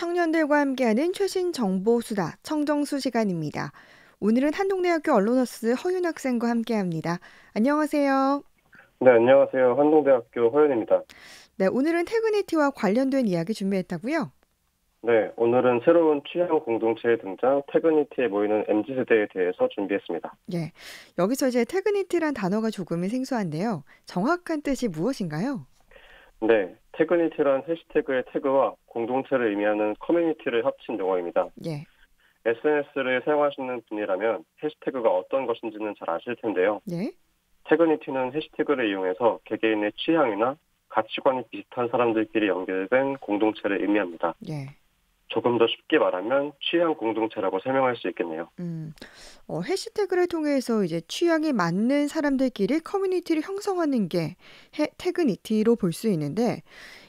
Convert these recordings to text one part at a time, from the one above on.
청년들과 함께하는 최신 정보 수다 청정수 시간입니다. 오늘은 한동대학교 언론어스 허윤 학생과 함께합니다. 안녕하세요. 네, 안녕하세요. 한동대학교 허연입니다. 네, 오늘은 태그니티와 관련된 이야기 준비했다고요? 네, 오늘은 새로운 취향 공동체의 등장, 태그니티에 모이는 MZ세대에 대해서 준비했습니다. 예, 여기서 이제 태그니티란 단어가 조금은 생소한데요. 정확한 뜻이 무엇인가요? 네, 태그니티란 해시태그의 태그와 공동체를 의미하는 커뮤니티를 합친 용어입니다. 예, SNS를 사용하시는 분이라면 해시태그가 어떤 것인지는 잘 아실 텐데요. 예, 태그니티는 해시태그를 이용해서 개개인의 취향이나 가치관이 비슷한 사람들끼리 연결된 공동체를 의미합니다. 예. 조금 더 쉽게 말하면 취향 공동체라고 설명할 수 있겠네요. 음, 해시태그를 통해서 이제 취향이 맞는 사람들끼리 커뮤니티를 형성하는 게 태그니티로 볼 수 있는데,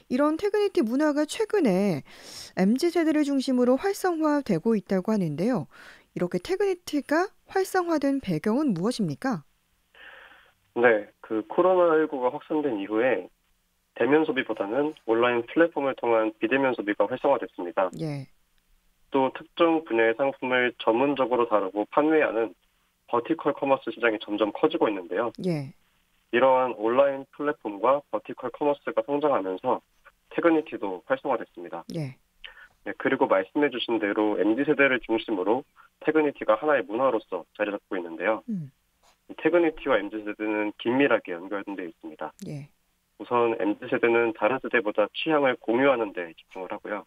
이런 태그니티 문화가 최근에 MZ 세대를 중심으로 활성화되고 있다고 하는데요. 이렇게 태그니티가 활성화된 배경은 무엇입니까? 네, 코로나19가 확산된 이후에 대면 소비보다는 온라인 플랫폼을 통한 비대면 소비가 활성화됐습니다. 예, 또 특정 분야의 상품을 전문적으로 다루고 판매하는 버티컬 커머스 시장이 점점 커지고 있는데요. 예, 이러한 온라인 플랫폼과 버티컬 커머스가 성장하면서 태그니티도 활성화됐습니다. 예, 네, 그리고 말씀해주신 대로 MZ세대를 중심으로 태그니티가 하나의 문화로서 자리 잡고 있는데요. 음, 이 태그니티와 MZ세대는 긴밀하게 연결된 데 있습니다. 예, 우선 MZ세대는 다른 세대보다 취향을 공유하는 데 집중을 하고요.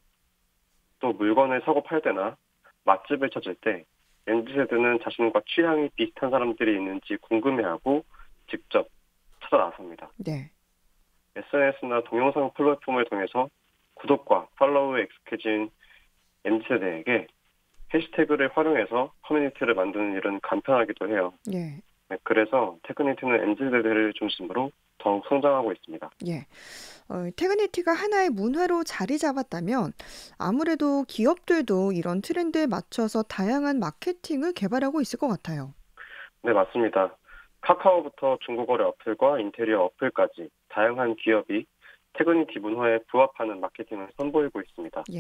또 물건을 사고 팔 때나 맛집을 찾을 때 MZ세대는 자신과 취향이 비슷한 사람들이 있는지 궁금해하고 직접 찾아 나섭니다. 네, SNS나 동영상 플랫폼을 통해서 구독과 팔로우에 익숙해진 MZ세대에게 해시태그를 활용해서 커뮤니티를 만드는 일은 간편하기도 해요. 예, 네, 그래서 태그니티는 MZ세대를 중심으로 더욱 성장하고 있습니다. 예. 태그니티가 하나의 문화로 자리 잡았다면 아무래도 기업들도 이런 트렌드에 맞춰서 다양한 마케팅을 개발하고 있을 것 같아요. 네, 맞습니다. 카카오부터 중고거래 어플과 인테리어 어플까지 다양한 기업이 태그니티 문화에 부합하는 마케팅을 선보이고 있습니다. 예,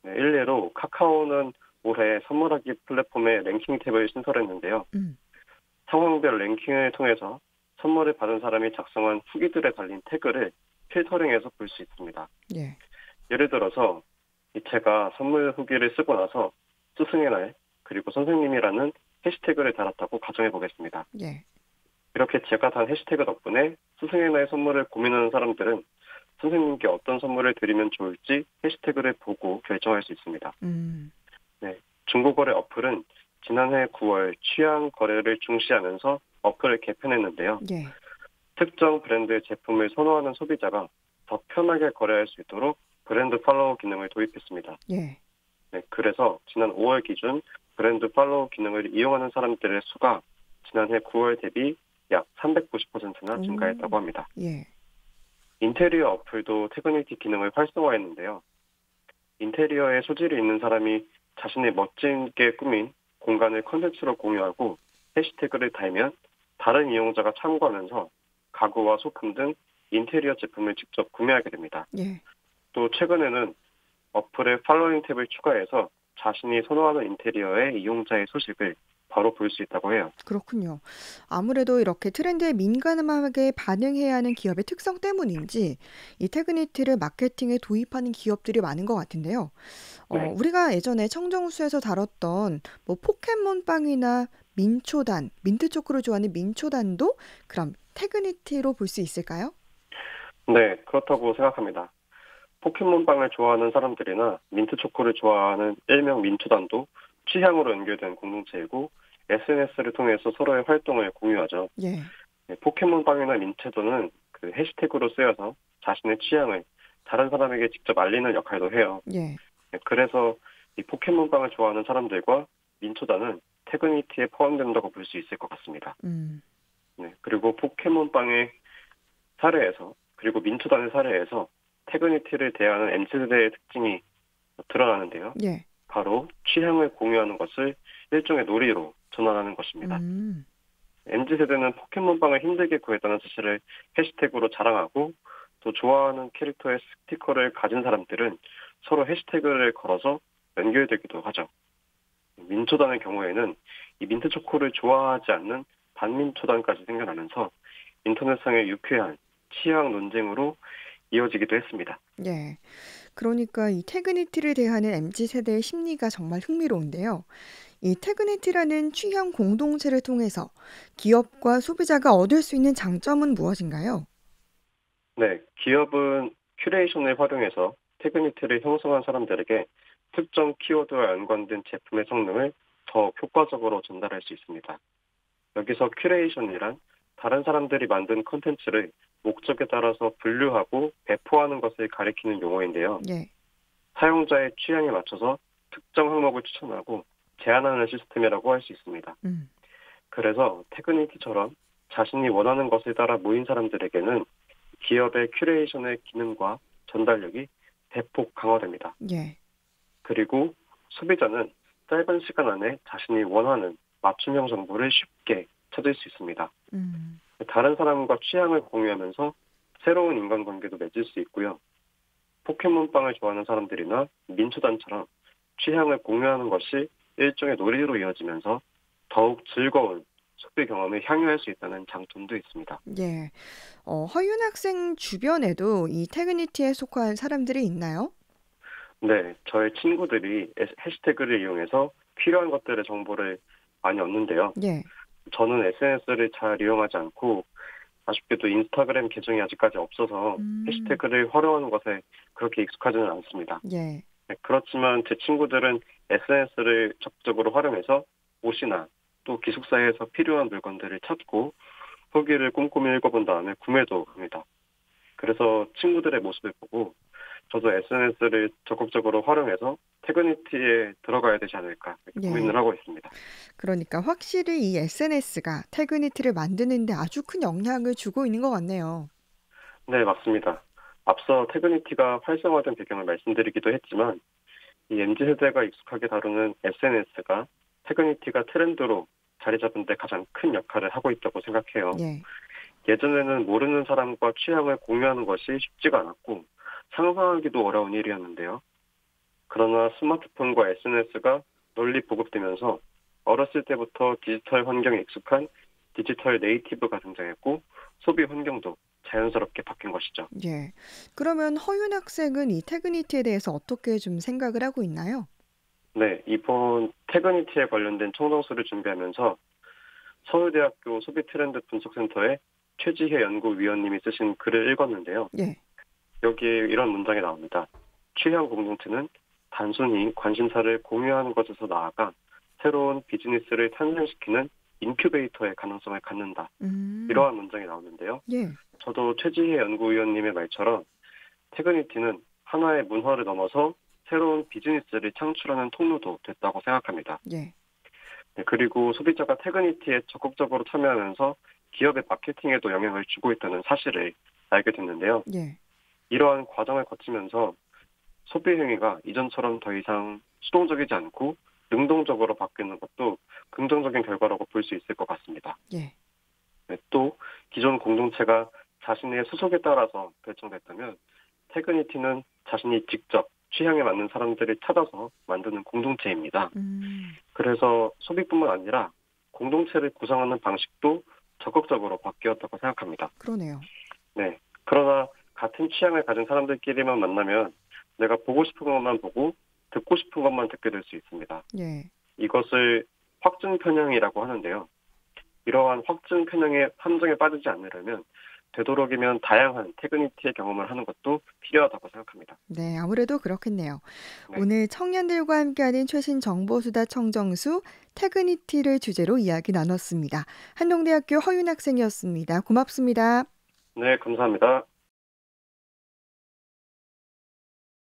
네, 일례로 카카오는 올해 선물하기 플랫폼에 랭킹 탭을 신설했는데요. 음, 상황별 랭킹을 통해서 선물을 받은 사람이 작성한 후기들에 달린 태그를 필터링해서 볼 수 있습니다. 예, 예를 들어서 제가 선물 후기를 쓰고 나서 스승의 날 그리고 선생님이라는 해시태그를 달았다고 가정해 보겠습니다. 예, 이렇게 제가 단 해시태그 덕분에 스승의 날 선물을 고민하는 사람들은 선생님께 어떤 선물을 드리면 좋을지 해시태그를 보고 결정할 수 있습니다. 음, 네, 중고거래 어플은 지난해 9월 취향 거래를 중시하면서 어플을 개편했는데요. 예, 특정 브랜드의 제품을 선호하는 소비자가 더 편하게 거래할 수 있도록 브랜드 팔로우 기능을 도입했습니다. 예. 네, 그래서 지난 5월 기준 브랜드 팔로우 기능을 이용하는 사람들의 수가 지난해 9월 대비 약 390%나 오, 증가했다고 합니다. 예, 인테리어 어플도 태그니티 기능을 활성화했는데요. 인테리어에 소질이 있는 사람이 자신의 멋지게 꾸민 공간을 컨텐츠로 공유하고 해시태그를 달면 다른 이용자가 참고하면서 가구와 소품 등 인테리어 제품을 직접 구매하게 됩니다. 예. 또 최근에는 어플에 팔로잉 탭을 추가해서 자신이 선호하는 인테리어의 이용자의 소식을 바로 볼 수 있다고 해요. 그렇군요. 아무래도 이렇게 트렌드에 민감하게 반응해야 하는 기업의 특성 때문인지 이 태그니티를 마케팅에 도입하는 기업들이 많은 것 같은데요. 네. 우리가 예전에 청정수에서 다뤘던 뭐 포켓몬빵이나 민초단, 민트 초코를 좋아하는 민초단도 그럼 태그니티로 볼 수 있을까요? 네, 그렇다고 생각합니다. 포켓몬빵을 좋아하는 사람들이나 민트초코를 좋아하는 일명 민초단도 취향으로 연결된 공동체이고 SNS를 통해서 서로의 활동을 공유하죠. 예, 네, 포켓몬빵이나 민초단은 해시태그로 쓰여서 자신의 취향을 다른 사람에게 직접 알리는 역할도 해요. 예, 네, 그래서 이 포켓몬빵을 좋아하는 사람들과 민초단은 태그니티에 포함된다고 볼 수 있을 것 같습니다. 음, 네, 그리고 포켓몬빵의 사례에서 그리고 민초단의 사례에서 태그니티를 대하는 M세대의 특징이 드러나는데요. 예, 바로 취향을 공유하는 것을 일종의 놀이로 전환하는 것입니다. MZ세대는 포켓몬빵을 힘들게 구했다는 사실을 해시태그로 자랑하고 또 좋아하는 캐릭터의 스티커를 가진 사람들은 서로 해시태그를 걸어서 연결되기도 하죠. 민초단의 경우에는 이 민트초코를 좋아하지 않는 반민초단까지 생겨나면서 인터넷상의 유쾌한 취향 논쟁으로 이어지기도 했습니다. 예. 그러니까 이 태그니티를 대하는 MZ 세대의 심리가 정말 흥미로운데요. 이 태그니티라는 취향 공동체를 통해서 기업과 소비자가 얻을 수 있는 장점은 무엇인가요? 네, 기업은 큐레이션을 활용해서 태그니티를 형성한 사람들에게 특정 키워드와 연관된 제품의 성능을 더 효과적으로 전달할 수 있습니다. 여기서 큐레이션이란 다른 사람들이 만든 컨텐츠를 목적에 따라서 분류하고 배포하는 것을 가리키는 용어인데요. 예. 사용자의 취향에 맞춰서 특정 항목을 추천하고 제안하는 시스템이라고 할 수 있습니다. 음. 그래서 태그니티처럼 자신이 원하는 것에 따라 모인 사람들에게는 기업의 큐레이션의 기능과 전달력이 대폭 강화됩니다. 예. 그리고 소비자는 짧은 시간 안에 자신이 원하는 맞춤형 정보를 쉽게 찾을 수 있습니다. 음. 다른 사람과 취향을 공유하면서 새로운 인간관계도 맺을 수 있고요. 포켓몬빵을 좋아하는 사람들이나 민초단처럼 취향을 공유하는 것이 일종의 놀이로 이어지면서 더욱 즐거운 소비 경험을 향유할 수 있다는 장점도 있습니다. 예. 허윤 학생 주변에도 이 태그니티에 속한 사람들이 있나요? 네, 저의 친구들이 해시태그를 이용해서 필요한 것들의 정보를 많이 얻는데요. 예. 저는 SNS를 잘 이용하지 않고 아쉽게도 인스타그램 계정이 아직까지 없어서 음. 해시태그를 활용하는 것에 그렇게 익숙하지는 않습니다. 예. 네, 그렇지만 제 친구들은 SNS를 적극적으로 활용해서 옷이나 또 기숙사에서 필요한 물건들을 찾고 후기를 꼼꼼히 읽어본 다음에 구매도 합니다. 그래서 친구들의 모습을 보고 저도 SNS를 적극적으로 활용해서 태그니티에 들어가야 되지 않을까 이렇게 예. 고민을 하고 있습니다. 그러니까 확실히 이 SNS가 태그니티를 만드는 데 아주 큰 영향을 주고 있는 것 같네요. 네, 맞습니다. 앞서 태그니티가 활성화된 배경을 말씀드리기도 했지만 이 MZ세대가 익숙하게 다루는 SNS가 태그니티가 트렌드로 자리 잡은 데 가장 큰 역할을 하고 있다고 생각해요. 예. 예전에는 모르는 사람과 취향을 공유하는 것이 쉽지가 않았고 상상하기도 어려운 일이었는데요. 그러나 스마트폰과 SNS가 널리 보급되면서 어렸을 때부터 디지털 환경에 익숙한 디지털 네이티브가 등장했고 소비 환경도 자연스럽게 바뀐 것이죠. 예. 그러면 허윤 학생은 이 태그니티에 대해서 어떻게 좀 생각을 하고 있나요? 네, 이번 태그니티에 관련된 청정수를 준비하면서 서울대학교 소비 트렌드 분석센터의 최지혜 연구위원님이 쓰신 글을 읽었는데요. 예. 여기에 이런 문장이 나옵니다. 취향 공동체는 단순히 관심사를 공유하는 것에서 나아가 새로운 비즈니스를 탄생시키는 인큐베이터의 가능성을 갖는다. 음. 이러한 문장이 나오는데요. 예. 저도 최지혜 연구위원님의 말처럼 태그니티는 하나의 문화를 넘어서 새로운 비즈니스를 창출하는 통로도 됐다고 생각합니다. 예. 네, 그리고 소비자가 태그니티에 적극적으로 참여하면서 기업의 마케팅에도 영향을 주고 있다는 사실을 알게 됐는데요. 예. 이러한 과정을 거치면서 소비 행위가 이전처럼 더 이상 수동적이지 않고 능동적으로 바뀌는 것도 긍정적인 결과라고 볼 수 있을 것 같습니다. 예. 네, 또 기존 공동체가 자신의 소속에 따라서 결정됐다면 태그니티는 자신이 직접 취향에 맞는 사람들을 찾아서 만드는 공동체입니다. 음. 그래서 소비뿐만 아니라 공동체를 구성하는 방식도 적극적으로 바뀌었다고 생각합니다. 그러네요. 네. 그러나 같은 취향을 가진 사람들끼리만 만나면 내가 보고 싶은 것만 보고 듣고 싶은 것만 듣게 될 수 있습니다. 예. 이것을 확증 편향이라고 하는데요. 이러한 확증 편향의 함정에 빠지지 않으려면 되도록이면 다양한 태그니티의 경험을 하는 것도 필요하다고 생각합니다. 네, 아무래도 그렇겠네요. 네. 오늘 청년들과 함께하는 최신 정보수다 청정수 태그니티를 주제로 이야기 나눴습니다. 한동대학교 허윤 학생이었습니다. 고맙습니다. 네, 감사합니다.